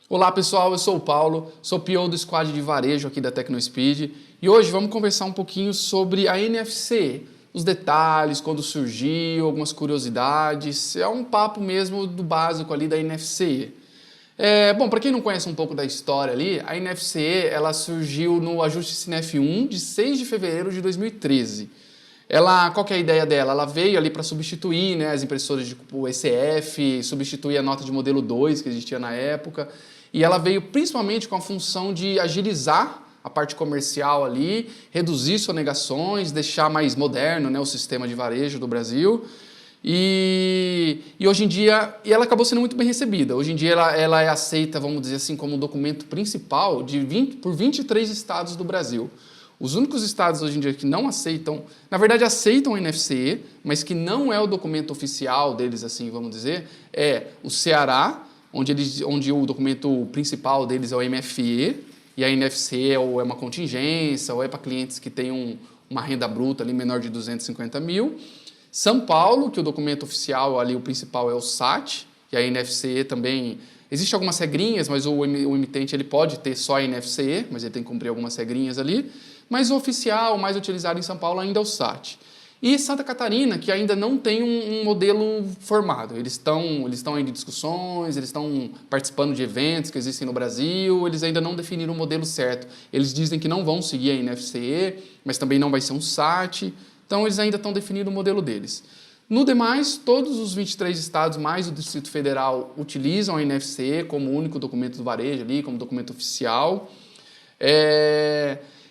Olá pessoal, eu sou o Paulo, sou PO do Squad de Varejo aqui da TecnoSpeed e hoje vamos conversar um pouquinho sobre a NFC, os detalhes, quando surgiu, algumas curiosidades, é um papo mesmo do básico ali da NFC. Bom, para quem não conhece um pouco da história ali, a NFC ela surgiu no ajuste CNF 1 de 6 de fevereiro de 2013. Qual que é a ideia dela? Ela veio ali para substituir, né, as impressoras tipo ECF, substituir a nota de modelo 2 que existia na época. E ela veio principalmente com a função de agilizar a parte comercial ali, reduzir sonegações, deixar mais moderno, né, o sistema de varejo do Brasil. E hoje em dia, ela acabou sendo muito bem recebida. Hoje em dia ela é aceita, vamos dizer assim, como documento principal por 23 estados do Brasil. Os únicos estados hoje em dia que não aceitam, na verdade aceitam o NFC, mas que não é o documento oficial deles, assim, vamos dizer, é o Ceará, onde o documento principal deles é o MFE, e a NFC é uma contingência, ou é para clientes que têm uma renda bruta ali menor de 250 mil. São Paulo, que o documento oficial ali, o principal é o SAT, e a NFC também. Existem algumas regrinhas, mas o emitente ele pode ter só a NFC, mas ele tem que cumprir algumas regrinhas ali. Mas o oficial, o mais utilizado em São Paulo ainda é o SAT. E Santa Catarina, que ainda não tem um modelo formado. Eles estão ainda em discussões, eles estão participando de eventos que existem no Brasil, eles ainda não definiram o modelo certo. Eles dizem que não vão seguir a NFC, mas também não vai ser um SAT. Então, eles ainda estão definindo o modelo deles. No demais, todos os 23 estados, mais o Distrito Federal, utilizam a NFC como único documento do varejo ali, como documento oficial.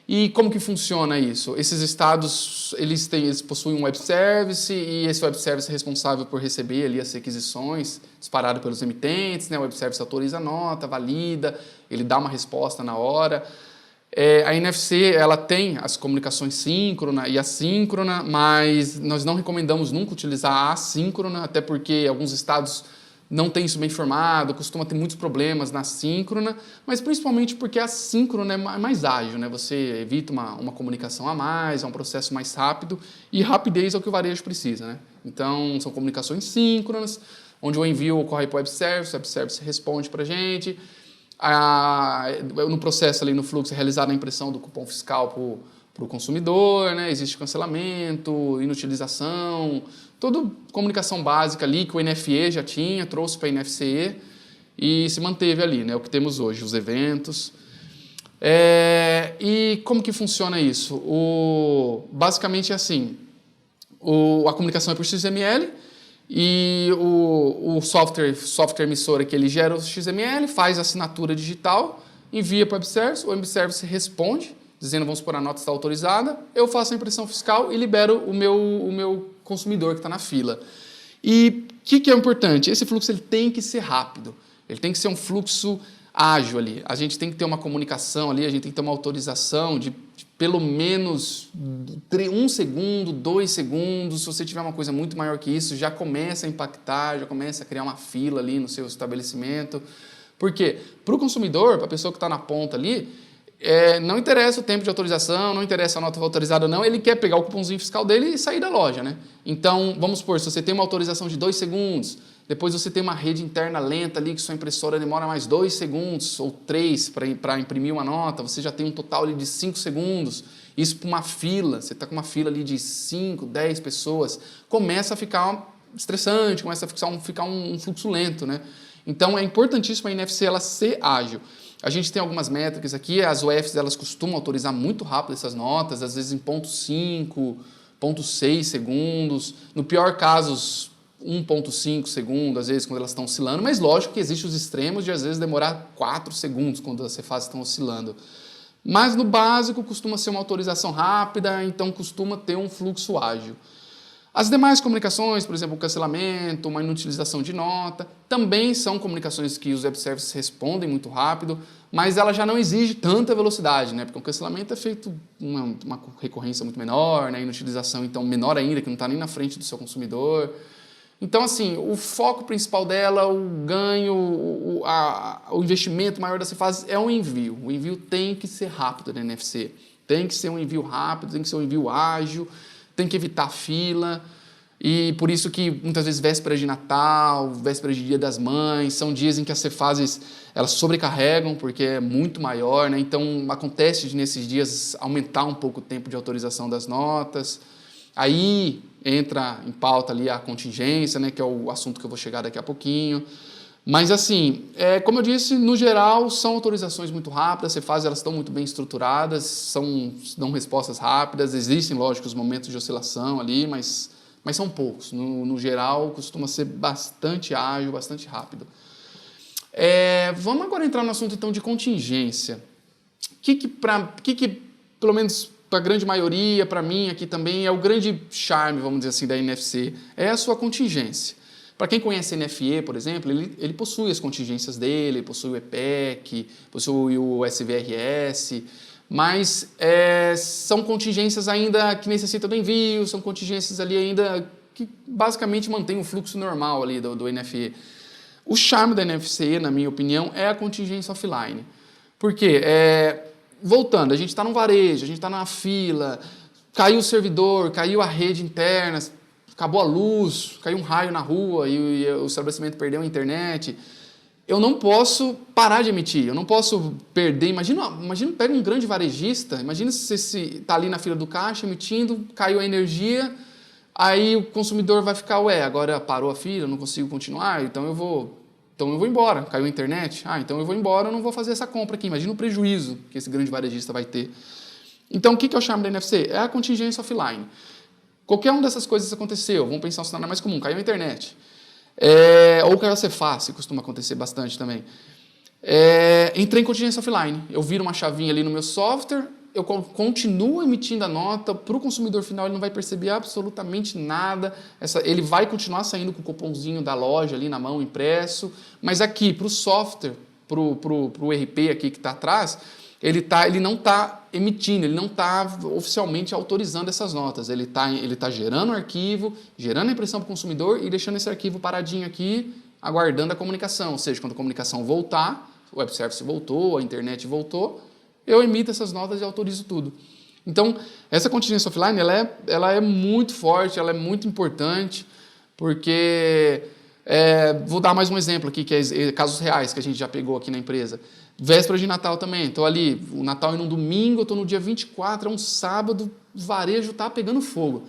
E como que funciona isso? Esses estados, eles possuem um web service e esse web service é responsável por receber ali as requisições disparadas pelos emitentes, né? O web service autoriza a nota, valida, ele dá uma resposta na hora. A NFC ela tem as comunicações síncrona e assíncrona, mas nós não recomendamos nunca utilizar a assíncrona, até porque alguns estados não têm isso bem formado, costuma ter muitos problemas na síncrona, mas principalmente porque a síncrona é mais ágil, né? Você evita uma comunicação a mais, é um processo mais rápido, e rapidez é o que o varejo precisa, né? Então, são comunicações síncronas, onde o envio ocorre para o web service responde para a gente. No processo ali, no fluxo, é realizada a impressão do cupom fiscal para o consumidor, né? Existe cancelamento, inutilização, toda comunicação básica ali que o NFE já tinha, trouxe para a NFC e se manteve ali, né? O que temos hoje, os eventos. E como que funciona isso? Basicamente é assim, a comunicação é por XML, e o software emissor que ele gera o XML, faz a assinatura digital, envia para o web service responde, dizendo, vamos supor, a nota está autorizada, eu faço a impressão fiscal e libero o meu consumidor que está na fila. E o que é importante? Esse fluxo ele tem que ser rápido, ele tem que ser um fluxo ágil ali, a gente tem que ter uma comunicação ali, a gente tem que ter uma autorização de pelo menos 1 segundo, 2 segundos. Se você tiver uma coisa muito maior que isso, já começa a impactar, já começa a criar uma fila ali no seu estabelecimento. Por quê? Para o consumidor, para a pessoa que está na ponta ali, não interessa o tempo de autorização, não interessa a nota autorizada ou não, ele quer pegar o cupomzinho fiscal dele e sair da loja, né? Então, vamos supor, se você tem uma autorização de 2 segundos, depois você tem uma rede interna lenta ali, que sua impressora demora mais 2 segundos ou 3 para imprimir uma nota, você já tem um total ali de 5 segundos, isso para uma fila, você está com uma fila ali de 5, 10 pessoas, começa a ficar estressante, começa a ficar um fluxo lento, né? Então, é importantíssimo a NFC ela ser ágil. A gente tem algumas métricas aqui, as UFs elas costumam autorizar muito rápido essas notas, às vezes em 0,5, 0,6 segundos, no pior caso 1,5 segundos, às vezes quando elas estão oscilando, mas lógico que existem os extremos de às vezes demorar 4 segundos quando as cefases estão oscilando. Mas no básico costuma ser uma autorização rápida, então costuma ter um fluxo ágil. As demais comunicações, por exemplo, o cancelamento, uma inutilização de nota, também são comunicações que os web services respondem muito rápido, mas ela já não exige tanta velocidade, né? Porque o cancelamento é feito uma recorrência muito menor, né? Inutilização, então, menor ainda, que não está nem na frente do seu consumidor. Então, assim, o foco principal dela, o ganho, o investimento maior da Cefaz é o envio. O envio tem que ser rápido da NFC. Tem que ser um envio rápido, tem que ser um envio ágil, tem que evitar fila. E por isso que muitas vezes véspera de Natal, véspera de Dia das Mães, são dias em que as Cefases elas sobrecarregam, porque é muito maior, né? Então acontece de nesses dias aumentar um pouco o tempo de autorização das notas. Aí entra em pauta ali a contingência, né? Que é o assunto que eu vou chegar daqui a pouquinho. Mas assim, como eu disse, no geral são autorizações muito rápidas, as Cefases elas estão muito bem estruturadas, dão respostas rápidas, existem, lógico, os momentos de oscilação ali, mas são poucos. No geral, costuma ser bastante ágil, bastante rápido. Vamos agora entrar no assunto, então, de contingência. Pelo menos para a grande maioria, para mim aqui também, é o grande charme, vamos dizer assim, da NFC, é a sua contingência. Para quem conhece a NFE, por exemplo, ele possui as contingências dele, possui o EPEC, possui o SVRS, mas são contingências ainda que necessitam do envio, são contingências ali ainda que basicamente mantêm o fluxo normal ali do NFE. O charme da NFC, na minha opinião, é a contingência offline. Por quê? Voltando, a gente está num varejo, a gente está numa fila, caiu o servidor, caiu a rede interna, acabou a luz, caiu um raio na rua e o estabelecimento perdeu a internet. Eu não posso parar de emitir, eu não posso perder. Imagina, pega um grande varejista, imagina se você está ali na fila do caixa emitindo, caiu a energia, aí o consumidor vai ficar, agora parou a fila, eu não consigo continuar, então eu vou embora. Caiu a internet, então eu vou embora, eu não vou fazer essa compra aqui. Imagina o prejuízo que esse grande varejista vai ter. Então, o que é o charme da NFC? É a contingência offline. Qualquer uma dessas coisas aconteceu, vamos pensar um cenário mais comum, caiu a internet. Ou caiu a Cefaz, costuma acontecer bastante também. Entrei em contingência offline, eu viro uma chavinha ali no meu software, eu continuo emitindo a nota, para o consumidor final ele não vai perceber absolutamente nada, ele vai continuar saindo com o cupomzinho da loja ali na mão, impresso, mas aqui, para o software, para o ERP aqui que está atrás, ele não está emitindo, ele não está oficialmente autorizando essas notas. Ele tá gerando o arquivo, gerando a impressão para o consumidor e deixando esse arquivo paradinho aqui, aguardando a comunicação. Ou seja, quando a comunicação voltar, o web service voltou, a internet voltou, eu emito essas notas e autorizo tudo. Então, essa contingência offline, ela é muito forte, ela é muito importante, porque... vou dar mais um exemplo aqui, que é casos reais que a gente já pegou aqui na empresa. Véspera de Natal também, estou ali, o Natal é num domingo, eu estou no dia 24, é um sábado, o varejo está pegando fogo.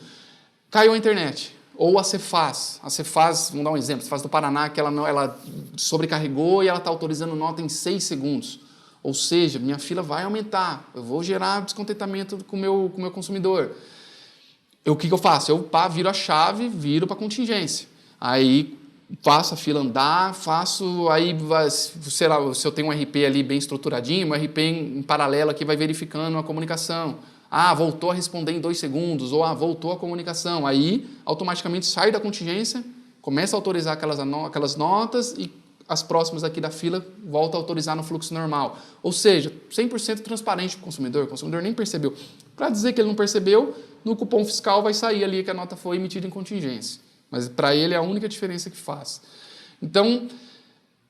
Caiu a internet, ou a Cefaz, vamos dar um exemplo, a Cefaz do Paraná, que ela sobrecarregou e ela está autorizando nota em 6 segundos. Ou seja, minha fila vai aumentar, eu vou gerar descontentamento com o meu consumidor. O que eu faço? Eu viro a chave, viro para a contingência. Aí faço a fila andar, sei lá, se eu tenho um RP ali bem estruturadinho, um RP em paralelo aqui vai verificando a comunicação. Voltou a responder em 2 segundos, ou voltou a comunicação. Aí, automaticamente sai da contingência, começa a autorizar aquelas notas e as próximas aqui da fila volta a autorizar no fluxo normal. Ou seja, 100% transparente para o consumidor nem percebeu. Para dizer que ele não percebeu, no cupom fiscal vai sair ali que a nota foi emitida em contingência. Mas para ele é a única diferença que faz. Então,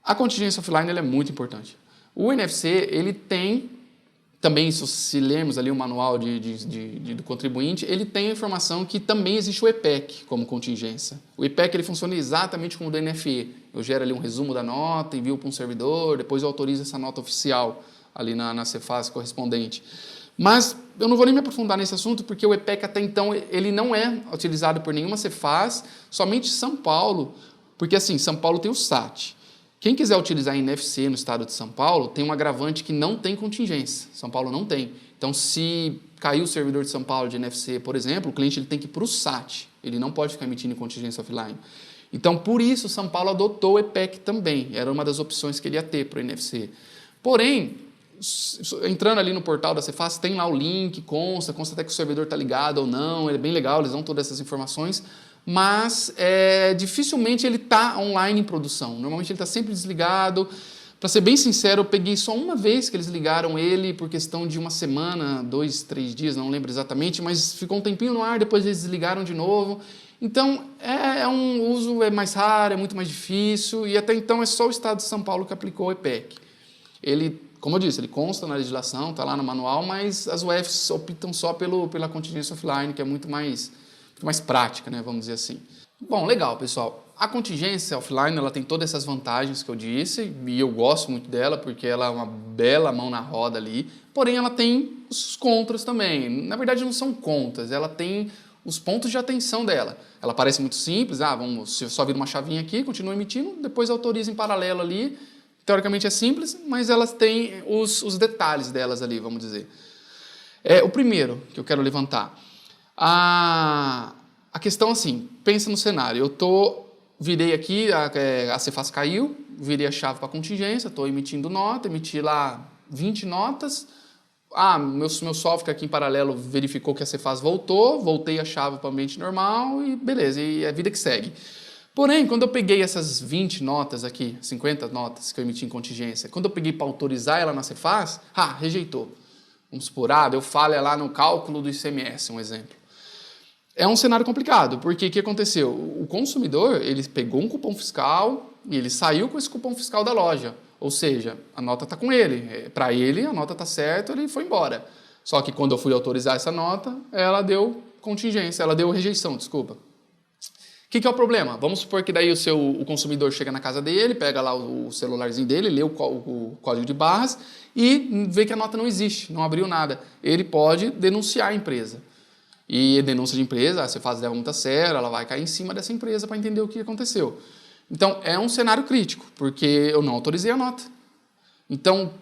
a contingência offline ela é muito importante. O NFC, ele tem, também se lermos ali o manual do contribuinte, ele tem a informação que também existe o EPEC como contingência. O EPEC ele funciona exatamente como o do NFE. Eu gero ali um resumo da nota, envio para um servidor, depois eu autorizo essa nota oficial ali na Cefaz correspondente. Mas eu não vou nem me aprofundar nesse assunto, porque o EPEC até então ele não é utilizado por nenhuma Cefaz, somente São Paulo, porque assim, São Paulo tem o SAT. Quem quiser utilizar NFC no estado de São Paulo, tem um agravante que não tem contingência. São Paulo não tem. Então, se cair o servidor de São Paulo de NFC, por exemplo, o cliente ele tem que ir para o SAT. Ele não pode ficar emitindo contingência offline. Então, por isso, São Paulo adotou o EPEC também. Era uma das opções que ele ia ter para o NFC. Porém, entrando ali no portal da Cefaz, tem lá o link, consta até que o servidor está ligado ou não, é bem legal, eles dão todas essas informações, mas dificilmente ele está online em produção, normalmente ele está sempre desligado. Para ser bem sincero, eu peguei só uma vez que eles ligaram ele por questão de uma semana, 2, 3 dias, não lembro exatamente, mas ficou um tempinho no ar, depois eles desligaram de novo. Então, um uso mais raro, é muito mais difícil, e até então é só o estado de São Paulo que aplicou o EPEC. Ele, como eu disse, ele consta na legislação, está lá no manual, mas as UFs optam só pela contingência offline, que é muito mais mais prática, né? Vamos dizer assim. Bom, legal, pessoal. A contingência offline, ela tem todas essas vantagens que eu disse, e eu gosto muito dela, porque ela é uma bela mão na roda ali, porém ela tem os contras também. Na verdade, não são contras, ela tem os pontos de atenção dela. Ela parece muito simples, vamos, só vira uma chavinha aqui, continua emitindo, depois autoriza em paralelo ali. Teoricamente é simples, mas elas têm os detalhes delas ali, vamos dizer. O primeiro que eu quero levantar, a questão assim, pensa no cenário, virei aqui, a Cefaz caiu, virei a chave para contingência, estou emitindo nota, emiti lá 20 notas, meu software aqui em paralelo verificou que a Cefaz voltei a chave para o ambiente normal e beleza, e é a vida que segue. Porém, quando eu peguei essas 20 notas aqui, 50 notas que eu emiti em contingência, quando eu peguei para autorizar ela na Cefaz, rejeitou. Vamos supor, deu falha lá no cálculo do ICMS, um exemplo. É um cenário complicado, porque o que aconteceu? O consumidor, ele pegou um cupom fiscal e ele saiu com esse cupom fiscal da loja. Ou seja, a nota está com ele. Para ele, a nota está certa, ele foi embora. Só que quando eu fui autorizar essa nota, ela deu contingência, ela deu rejeição, desculpa. O que é o problema? Vamos supor que daí o consumidor chega na casa dele, pega lá o celularzinho dele, lê o código de barras e vê que a nota não existe, não abriu nada. Ele pode denunciar a empresa. E denúncia de empresa, a Cefaz leva muito a sério, ela vai cair em cima dessa empresa para entender o que aconteceu. Então, é um cenário crítico, porque eu não autorizei a nota. Então,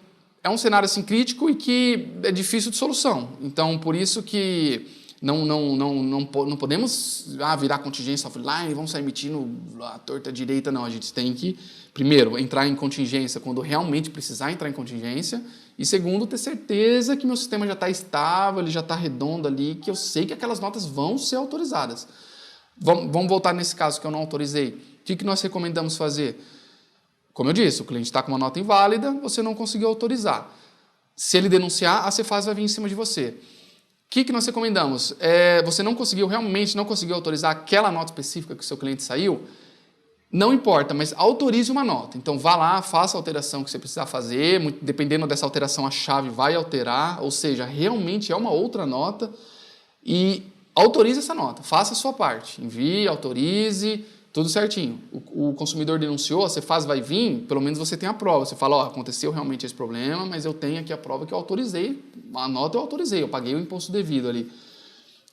é um cenário assim crítico e que é difícil de solução. Então, por isso que não podemos virar contingência offline, vamos sair emitindo a torta direita, não. A gente tem que, primeiro, entrar em contingência quando realmente precisar entrar em contingência e, segundo, ter certeza que meu sistema já está estável, ele já está redondo ali, que eu sei que aquelas notas vão ser autorizadas. Vamos voltar nesse caso que eu não autorizei. O que nós recomendamos fazer? Como eu disse, o cliente está com uma nota inválida, você não conseguiu autorizar. Se ele denunciar, a Cefaz vai vir em cima de você. O que nós recomendamos? Você realmente não conseguiu autorizar aquela nota específica que o seu cliente saiu? Não importa, mas autorize uma nota. Então, vá lá, faça a alteração que você precisar fazer. Dependendo dessa alteração, a chave vai alterar. Ou seja, realmente é uma outra nota. E autorize essa nota. Faça a sua parte. Envie, autorize, tudo certinho. O consumidor denunciou, a Cefaz vai vir, pelo menos você tem a prova. Você fala, aconteceu realmente esse problema, mas eu tenho aqui a prova que eu autorizei. A nota eu autorizei, eu paguei o imposto devido ali.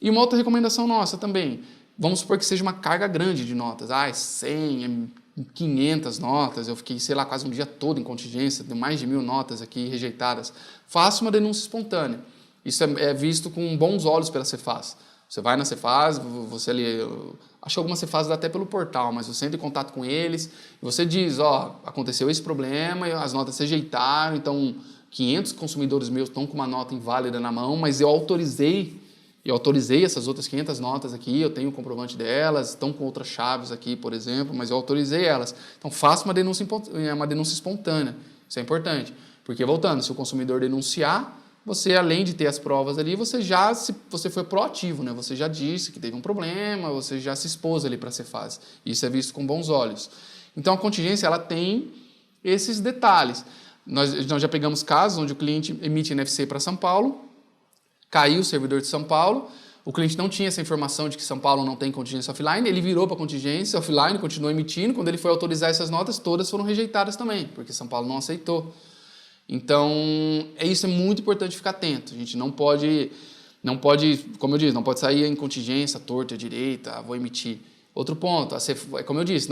E uma outra recomendação nossa também. Vamos supor que seja uma carga grande de notas. 100, 500 notas. Eu fiquei, sei lá, quase um dia todo em contingência. Tem mais de 1000 notas aqui rejeitadas. Faça uma denúncia espontânea. Isso é visto com bons olhos pela Cefaz. Você vai na Cefaz, você ali... Acho que algumas Cefaz dá até pelo portal, mas você entra em contato com eles e você diz, aconteceu esse problema, as notas se rejeitaram, então 500 consumidores meus estão com uma nota inválida na mão, mas eu autorizei essas outras 500 notas aqui, eu tenho o comprovante delas, estão com outras chaves aqui, por exemplo, mas eu autorizei elas. Então, faça uma denúncia espontânea. Isso é importante. Porque, voltando, se o consumidor denunciar, você, além de ter as provas ali, você foi proativo, né? Você já disse que teve um problema, você já se expôs ali para a Cefaz. Isso é visto com bons olhos. Então, a contingência, ela tem esses detalhes. Nós já pegamos casos onde o cliente emite NFC para São Paulo, caiu o servidor de São Paulo, o cliente não tinha essa informação de que São Paulo não tem contingência offline, ele virou para a contingência offline, continuou emitindo, quando ele foi autorizar essas notas, todas foram rejeitadas também, porque São Paulo não aceitou. Então, isso é muito importante ficar atento. A gente não pode, como eu disse, não pode sair em contingência, torta, direita, vou emitir. Outro ponto, como eu disse,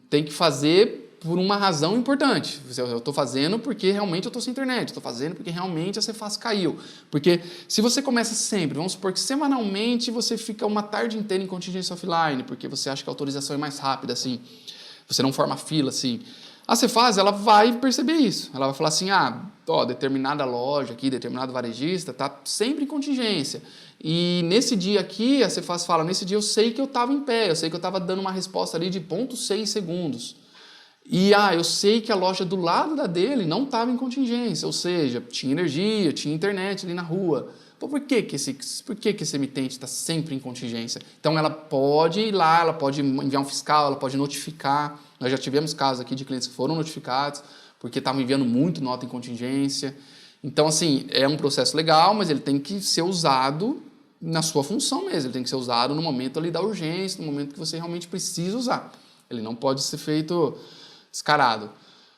tem que fazer por uma razão importante. Eu estou fazendo porque realmente eu estou sem internet, estou fazendo porque realmente a Cefaz caiu. Porque se você começa sempre, vamos supor que semanalmente você fica uma tarde inteira em contingência offline, porque você acha que a autorização é mais rápida, assim, você não forma fila, assim. A Cefaz, ela vai perceber isso. Ela vai falar assim, determinada loja aqui, determinado varejista, está sempre em contingência. E nesse dia aqui, a Cefaz fala, nesse dia eu sei que eu estava em pé, eu sei que eu estava dando uma resposta ali de 0,6 segundos. E eu sei que a loja do lado da dele não estava em contingência, ou seja, tinha energia, tinha internet ali na rua. Então, por que esse emitente está sempre em contingência? Então, ela pode ir lá, ela pode enviar um fiscal, ela pode notificar. Nós já tivemos casos aqui de clientes que foram notificados porque estavam enviando muito nota em contingência. Então, assim, é um processo legal, mas ele tem que ser usado na sua função mesmo, ele tem que ser usado no momento ali da urgência, no momento que você realmente precisa usar. Ele não pode ser feito descarado.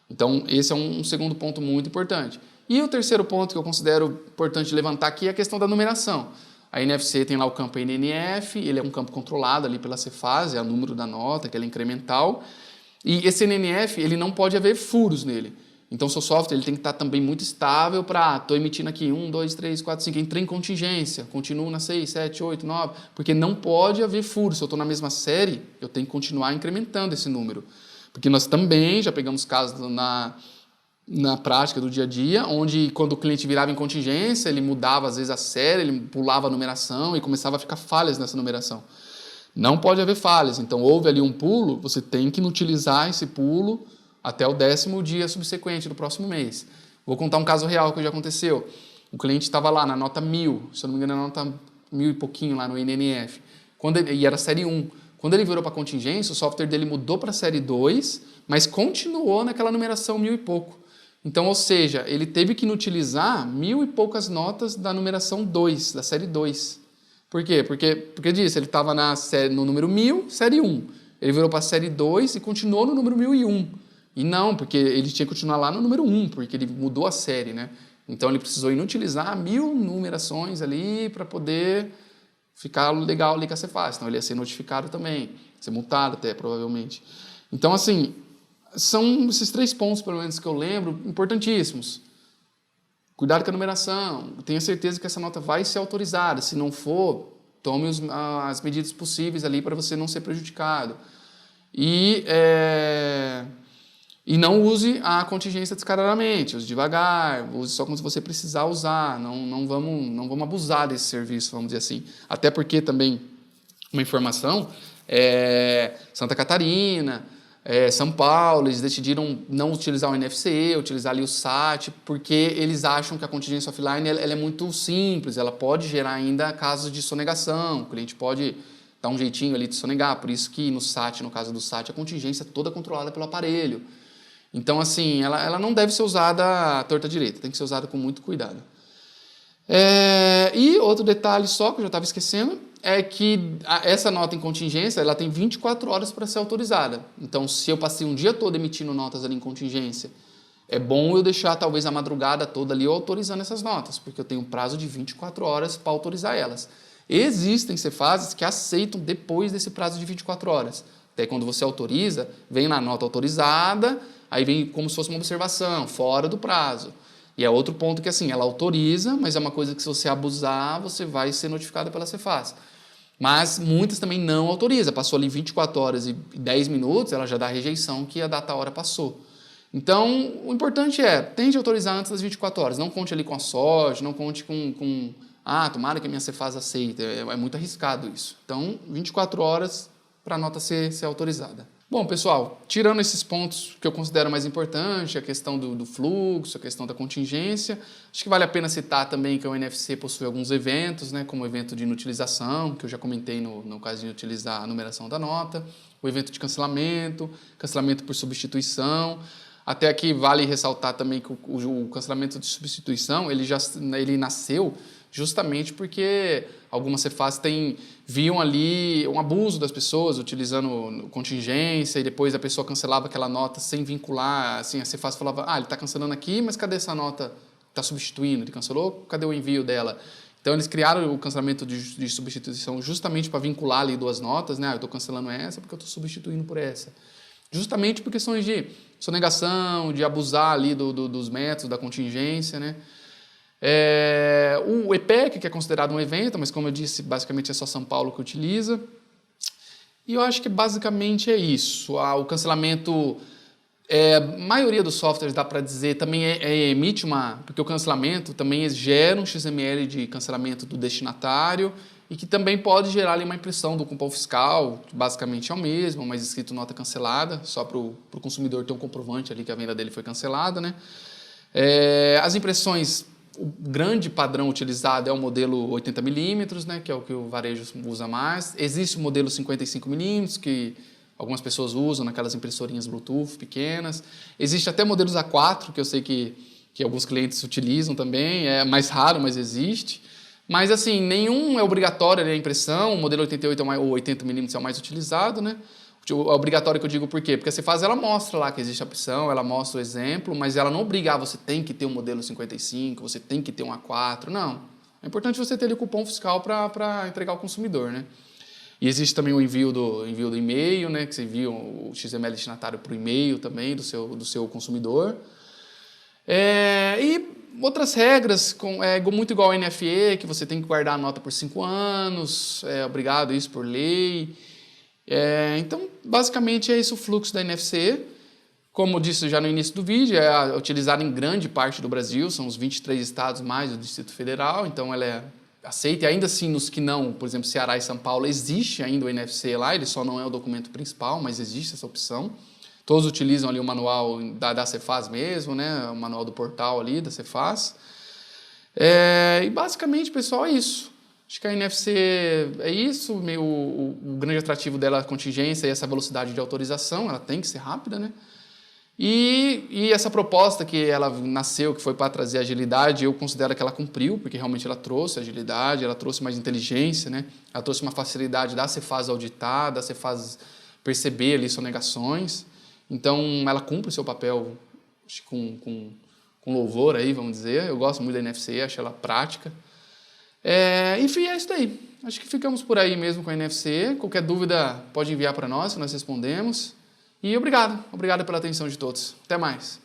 Então, esse é um segundo ponto muito importante. E o terceiro ponto que eu considero importante levantar aqui é a questão da numeração. A NFC tem lá o campo NNF, ele é um campo controlado ali pela Cefaz, é o número da nota, que ele é incremental. E esse NNF, ele não pode haver furos nele. Então, o seu software ele tem que estar também muito estável para, estou emitindo aqui 1, 2, 3, 4, 5, entrei em contingência, continuo na 6, 7, 8, 9, porque não pode haver furos. Se eu estou na mesma série, eu tenho que continuar incrementando esse número. Porque nós também já pegamos casos na prática do dia a dia, onde quando o cliente virava em contingência, ele mudava às vezes a série, ele pulava a numeração e começava a ficar falhas nessa numeração. Não pode haver falhas, então houve ali um pulo, você tem que inutilizar esse pulo até o 10º dia subsequente do próximo mês. Vou contar um caso real que já aconteceu. O cliente estava lá na nota 1000, se eu não me engano, na nota 1000 e pouquinho lá no NNF, e era série 1. Quando ele virou para contingência, o software dele mudou para a série 2, mas continuou naquela numeração 1000 e pouco. Então, ou seja, ele teve que inutilizar 1000 e poucas notas da numeração 2, da série 2. Por quê? Porque disso, ele estava no número 1000, série 1. Ele virou para a série 2 e continuou no número 1001. E não, porque ele tinha que continuar lá no número 1, porque ele mudou a série, né? Então, ele precisou inutilizar 1000 numerações ali para poder ficar legal ali com a Cefaz. Então, ele ia ser notificado também, ser multado até, provavelmente. Então, assim, são esses 3 pontos, pelo menos, que eu lembro, importantíssimos. Cuidado com a numeração, tenha certeza que essa nota vai ser autorizada. Se não for, tome as medidas possíveis ali para você não ser prejudicado. E não use a contingência descaradamente, use devagar, use só quando você precisar usar, não vamos abusar desse serviço, vamos dizer assim. Até porque também, uma informação, Santa Catarina, São Paulo, eles decidiram não utilizar o NFC, utilizar ali o SAT, porque eles acham que a contingência offline ela é muito simples, ela pode gerar ainda casos de sonegação, o cliente pode dar um jeitinho ali de sonegar, por isso que no SAT, no caso do SAT, a contingência é toda controlada pelo aparelho. Então, assim, ela não deve ser usada à torta direita, tem que ser usada com muito cuidado. E outro detalhe só, que eu já estava esquecendo, é que essa nota em contingência ela tem 24 horas para ser autorizada. Então, se eu passei um dia todo emitindo notas ali em contingência, é bom eu deixar talvez a madrugada toda ali autorizando essas notas, porque eu tenho um prazo de 24 horas para autorizar elas. Existem Cefases que aceitam depois desse prazo de 24 horas. Até quando você autoriza, vem na nota autorizada, aí vem como se fosse uma observação, fora do prazo. E é outro ponto que, assim, ela autoriza, mas é uma coisa que se você abusar, você vai ser notificado pela Cefaz. Mas muitas também não autorizam. Passou ali 24 horas e 10 minutos, ela já dá a rejeição que a data hora passou. Então, o importante tente autorizar antes das 24 horas. Não conte ali com a sorte, não conte com tomara que a minha Cefaz aceite. É muito arriscado isso. Então, 24 horas para a nota ser autorizada. Bom, pessoal, tirando esses pontos que eu considero mais importantes, a questão do fluxo, a questão da contingência, acho que vale a pena citar também que o NFC possui alguns eventos, né, como o evento de inutilização, que eu já comentei no caso de utilizar a numeração da nota, o evento de cancelamento por substituição. Até aqui vale ressaltar também que o cancelamento de substituição ele nasceu justamente porque algumas Cefaz viam ali um abuso das pessoas utilizando contingência e depois a pessoa cancelava aquela nota sem vincular, assim, a Cefaz falava, ele está cancelando aqui, mas cadê essa nota? Está substituindo, ele cancelou, cadê o envio dela? Então eles criaram o cancelamento de substituição justamente para vincular ali 2 notas, né? Eu estou cancelando essa porque eu estou substituindo por essa. Justamente por questões de sonegação, de abusar ali dos métodos, da contingência, né? O EPEC, que é considerado um evento, mas como eu disse, basicamente é só São Paulo que utiliza. E eu acho que basicamente é isso. O cancelamento, a maioria dos softwares, dá para dizer, também emite porque o cancelamento também gera um XML de cancelamento do destinatário e que também pode gerar ali uma impressão do cupom fiscal, que basicamente é o mesmo, mas escrito nota cancelada, só para o consumidor ter um comprovante ali que a venda dele foi cancelada, né? As impressões, o grande padrão utilizado é o modelo 80mm, né, que é o que o varejo usa mais. Existe o modelo 55mm, que algumas pessoas usam naquelas impressorinhas Bluetooth pequenas. Existe até modelos A4, que eu sei que alguns clientes utilizam também. É mais raro, mas existe. Mas, assim, nenhum é obrigatório a impressão, o modelo 88 ou 80mm é o mais utilizado, né? É obrigatório que eu digo por quê? Porque a Cefaz, ela mostra lá que existe a opção, ela mostra o exemplo, mas ela não obriga, você tem que ter um modelo 55, você tem que ter um A4, não. É importante você ter ali o cupom fiscal para entregar ao consumidor, né? E existe também o envio do e-mail, né? Que você envia o XML destinatário para o e-mail também do seu consumidor. E outras regras, muito igual ao NFE, que você tem que guardar a nota por 5 anos, obrigado isso por lei. Então, basicamente é esse o fluxo da NFC. Como eu disse já no início do vídeo, é utilizada em grande parte do Brasil, são os 23 estados mais o Distrito Federal, então ela é aceita. E ainda assim, nos que não, por exemplo, Ceará e São Paulo, existe ainda o NFC lá, ele só não é o documento principal, mas existe essa opção. Todos utilizam ali o manual da Cefaz mesmo, né? O manual do portal ali da Cefaz. E basicamente, pessoal, é isso. Acho que a NFC é isso, o grande atrativo dela é a contingência e essa velocidade de autorização, ela tem que ser rápida, né? E essa proposta que ela nasceu, que foi para trazer agilidade, eu considero que ela cumpriu, porque realmente ela trouxe agilidade, ela trouxe mais inteligência, né? Ela trouxe uma facilidade da Cefaz auditar, da Cefaz perceber ali sonegações. Então, ela cumpre o seu papel acho, com louvor aí, vamos dizer. Eu gosto muito da NFC, acho ela prática. Enfim, é isso daí. Acho que ficamos por aí mesmo com a NFC. Qualquer dúvida pode enviar para nós, que nós respondemos. E obrigado pela atenção de todos. Até mais.